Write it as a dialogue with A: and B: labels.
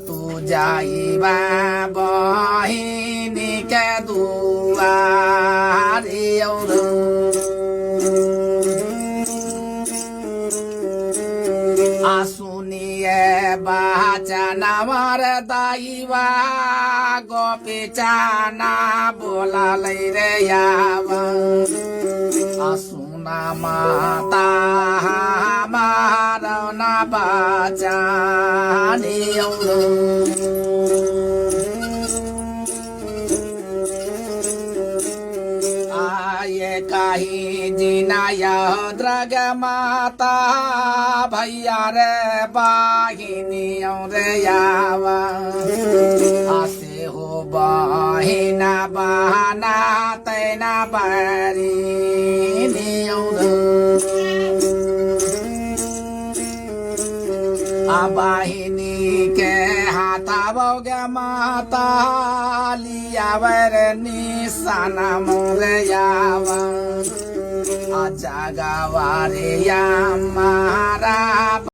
A: तू जाइबा बहिनी के दुआरी सुनिए बाचना मर दाइबा गोपिचाना बोला रे यावा सुना माता हमारा ना बाचानी आये कहीं जिनाया द्रग माता भैया रे बाहिनी रे यावा आसे हो बहिना बहाना तैना बारी बाहिनी के हाथा बोगे माता लिया वर निशाना मोरे यावा जगवारे या मारा